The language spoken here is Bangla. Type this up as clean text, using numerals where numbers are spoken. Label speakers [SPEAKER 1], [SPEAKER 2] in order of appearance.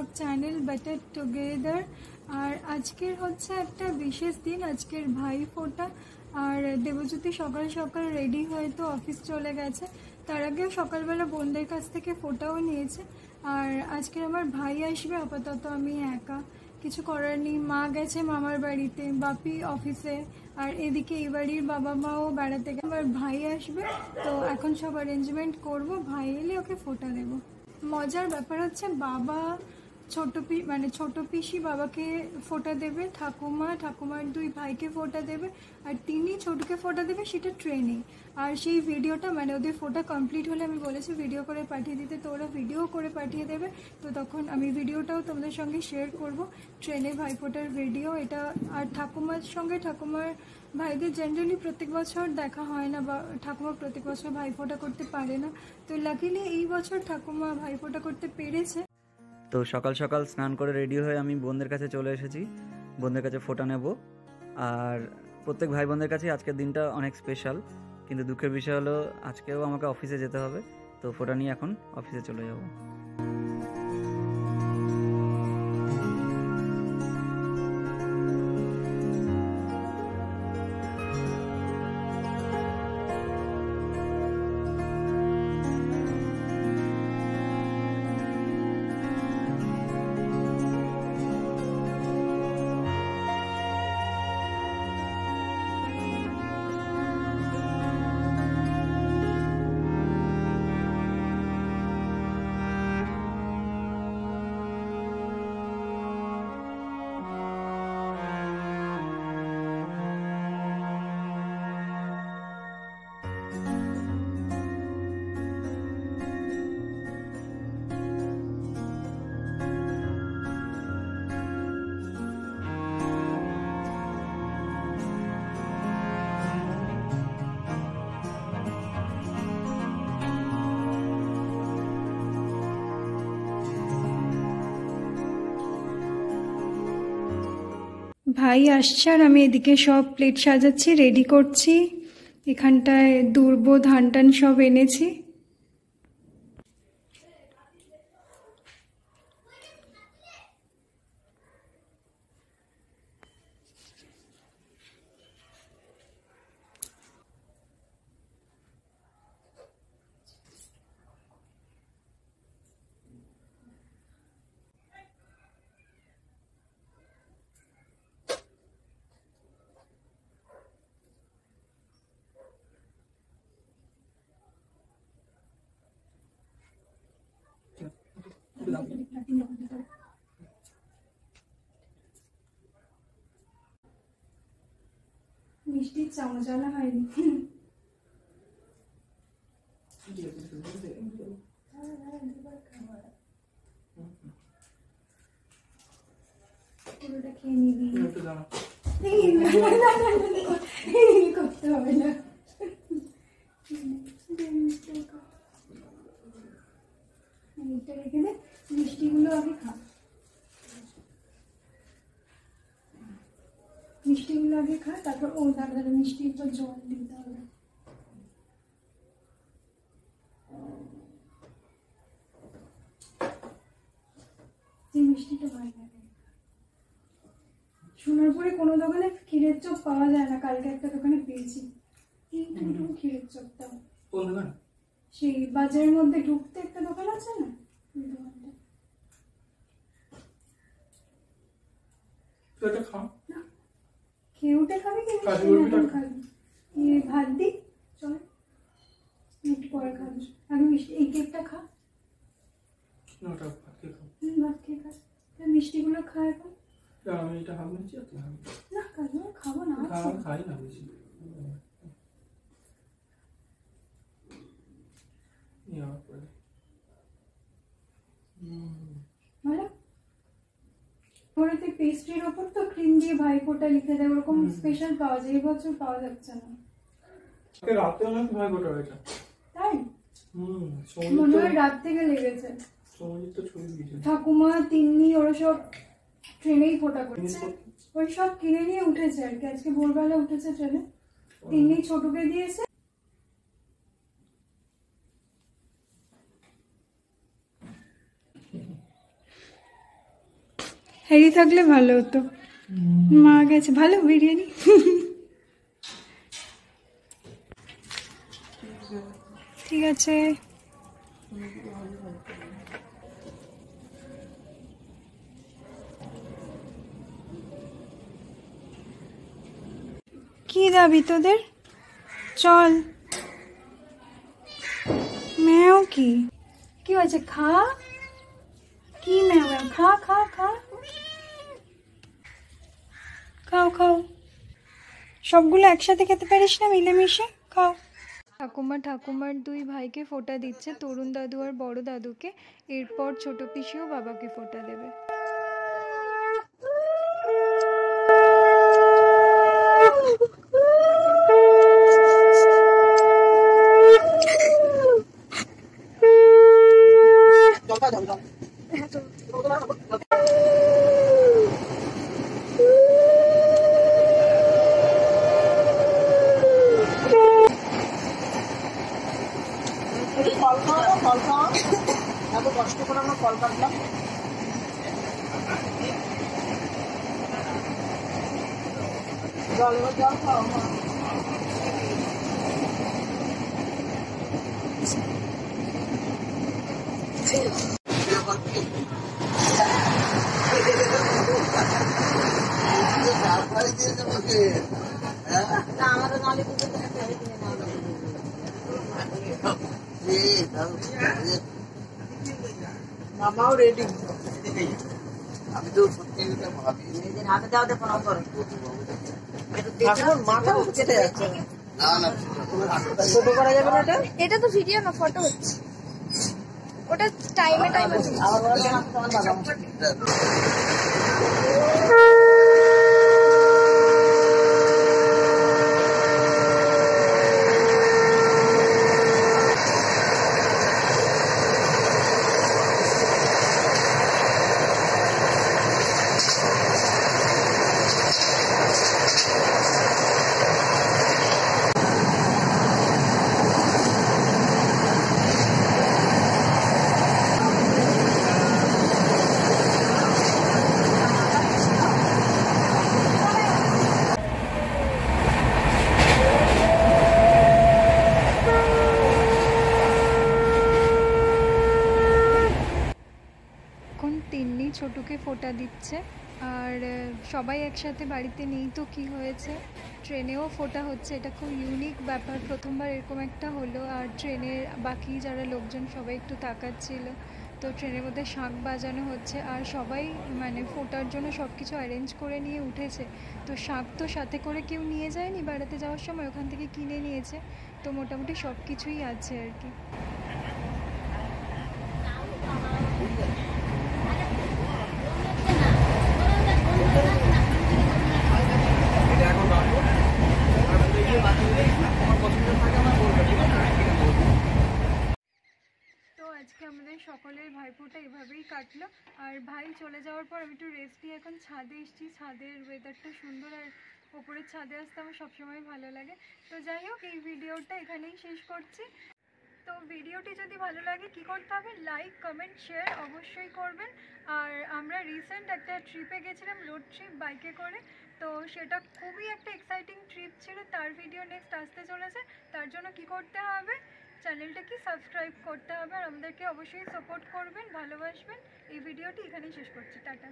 [SPEAKER 1] Blog channel better together. আর আজকের হচ্ছে একটা বিশেষ দিন, আজকের ভাই ফোঁটা। আর দেবজ্যোতি সকাল সকাল রেডি হয়ে তো অফিস চলে গেছে, তার আগেও সকালবেলা বোনদের কাছ থেকে ফোঁটাও নিয়েছে। আর আজকে আমার ভাই আসবে, আপাতত আমি একা, কিছু করার নেই। মা গেছে মামার বাড়িতে, বাপি অফিসে, আর এদিকে এই বাড়ির বাবা মাও বেড়াতে গেছে। আমার ভাই আসবে, তো এখন সব অ্যারেঞ্জমেন্ট করব, ভাই এলে ওকে ফোঁটা দেব। মজার ব্যাপার হচ্ছে বাবা ছোট পিসি বাবাকে ফোঁটা দেবে, ঠাকুমার দুই ভাইকে ফোঁটা দেবে, আর তিনি ছোটকে ফোঁটা দেবে, সেটা ট্রেনে। আর সেই ভিডিওটা ওদের ফোঁটা কমপ্লিট হলে আমি বলেছি ভিডিও করে পাঠিয়ে দিতে, তো ওরা ভিডিও করে পাঠিয়ে দেবে। তো তখন আমি ভিডিওটাও তোমাদের সঙ্গে শেয়ার করব, ট্রেনে ভাই ফোঁটার ভিডিও এটা। আর ঠাকুমার ভাইদের জেনারেলি প্রত্যেক বছর দেখা হয় না, বা ঠাকুমা প্রত্যেক বছর ভাই ফোঁটা করতে পারে না। তো লাকিলি এই বছর ঠাকুমা ভাই ফোঁটা করতে পেরেছে।
[SPEAKER 2] তো সকাল সকাল স্নান করে রেডি হয়ে আমি বোনদের কাছে চলে এসেছি, বোনদের কাছে ফোঁটা নেব। আর প্রত্যেক ভাই বোনদের কাছে আজকের দিনটা অনেক স্পেশাল, কিন্তু দুঃখের বিষয় হলো আজকেও আমাকে অফিসে যেতে হবে। তো ফোঁটা নিয়ে এখন অফিসে চলে যাব।
[SPEAKER 1] ভাই আসছে আর আমি এদিকে সব প্লেট সাজাচ্ছি, রেডি করছি। এখানটায় দুর্ব ধান টান সব এনেছি। মিষ্টির চামচ আনা হয়নি। পুরোটা খেয়ে নিবি, করতে হবে না। এইটা রেখে দে, মিষ্টিগুলো আগে খা, মিষ্টিগুলো আগে খা, তারপর ও দাঁড়া মিষ্টির তো জল দিতে হবে। এই মিষ্টিটা ভালো লাগে। সোনারপুরে কোনো দোকানে ক্ষীরের চপ পাওয়া যায় না, কালকে একটা দোকানে পেয়েছি এইটুকু ক্ষীরের চপটা।
[SPEAKER 3] কোন দোকান?
[SPEAKER 1] সেই বাজারের মধ্যে ঢুকতে একটা দোকান আছে না, ওই দোকানটা। খেয়ে উঠে খাবি কি খাবি? ভাত দি, চল একটু পরে খাবি, আগে মিষ্টি এই কেকটা খা। ভাত খেয়ে খা, মিষ্টিগুলো খা এখন।
[SPEAKER 3] আমি এটা খাবো
[SPEAKER 1] না, খাবো না,
[SPEAKER 3] খাই না বেশি।
[SPEAKER 1] ভালো ওরাতে পেস্ট্রির ওপর তো ক্রিম দিয়ে ভাই ফোঁটা লিখে দেয়, ওরকম স্পেশাল পাওয়া যায়, এই বছর পাওয়া যাচ্ছে না।
[SPEAKER 3] রাতে অনেক ভাই ফোঁটা হয়েছে,
[SPEAKER 1] তাই মনে হয় রাত থেকে লেগেছে। ঠাকুমা তিন্নি ওরা সব ট্রেনেই ফোঁটা করছে, ওই সব কিনে নিয়ে উঠেছে আর কি, আজকে ভোরবেলা উঠেছে ট্রেনে। তিন্নি ছোটকে দিয়েছে, হ্যারি থাকলে ভালো হতো। মা গেছে, ভালো বিরিয়ানি। ঠিক আছে। কি দাবি তোদের? চল। ম্যাও কি কি হয়েছে? খা। কি ম্যাও ম্যাও? খা খা খা, খাও খাও। সবগুলো একসাথে খেতে পারিস না, মিলেমিশে খাও। ঠাকুমা ঠাকুমার দুই ভাইকে ফোঁটা দিচ্ছে, তরুণ দাদু আর বড় দাদুকে। এরপর ছোট পিসিও বাবাকে ফোঁটা দেবে।
[SPEAKER 4] ফল খাওয়া, ফল খাওয়া, এত কষ্ট করে আমরা ফল কাটলাম। জল জল খাওয়া। আমাদের নালে মামাও রেডি। আমি তো সত্যি ভাবি হাতে দেওয়াতে প্রণাম করো। মাথা কেটে যাচ্ছে। না না ছোট করা যাবে না। এটা
[SPEAKER 5] এটা তো ভিডিও না, ফটো হচ্ছে। ওটা টাইমে টাইমে
[SPEAKER 1] এখন তিন্নি ছোটুকে ফোঁটা দিচ্ছে। আর সবাই একসাথে বাড়িতে নেই তো কি হয়েছে, ট্রেনেও ফোঁটা হচ্ছে। এটা খুব ইউনিক ব্যাপার, প্রথমবার এরকম একটা হলো। আর ট্রেনের বাকি যারা লোকজন সবাই একটু তাকাচ্ছিল। তো ট্রেনের মধ্যে শাঁখ বাজানো হচ্ছে আর সবাই মানে ফোঁটার জন্য সব কিছু অ্যারেঞ্জ করে নিয়ে উঠেছে। তো শাঁখ তো সাথে করে কেউ নিয়ে যায়নি, বেড়াতে যাওয়ার সময় ওখান থেকে কিনে নিয়েছে। তো মোটামুটি সব কিছুই আছে আর কি। তো আজকে আমাদের সকলের ভাইফোঁটা এভাবেই কাটলো। আর ভাই চলে যাওয়ার পর আমি একটু রেস্ট নিয়ে এখন ছাদে এসেছি। ছাদের ওয়েদারটা সুন্দর, আর ওপরের ছাদে আসতে আমার সবসময় ভালো লাগে। তো যাই হোক, এই ভিডিওটা এখানেই শেষ করছি। তো ভিডিওটি যদি ভালো লাগে কি করতে হবে? লাইক, কমেন্ট, শেয়ার অবশ্যই করবেন। আর আমরা রিসেন্ট একটা ট্রিপে গেছিলাম, রোড ট্রিপ বাইকে করে। তো সেটা খুবই একটা এক্সাইটিং ট্রিপ ছিল, তার ভিডিও নেক্সট আসতে চলেছে। তার জন্য কি করতে হবে? চ্যানেলটাকে সাবস্ক্রাইব করতে হবে আর আমাদেরকে অবশ্যই সাপোর্ট করবেন, ভালোবাসবেন। এই ভিডিওটি এখানেই শেষ করছি, টাটা।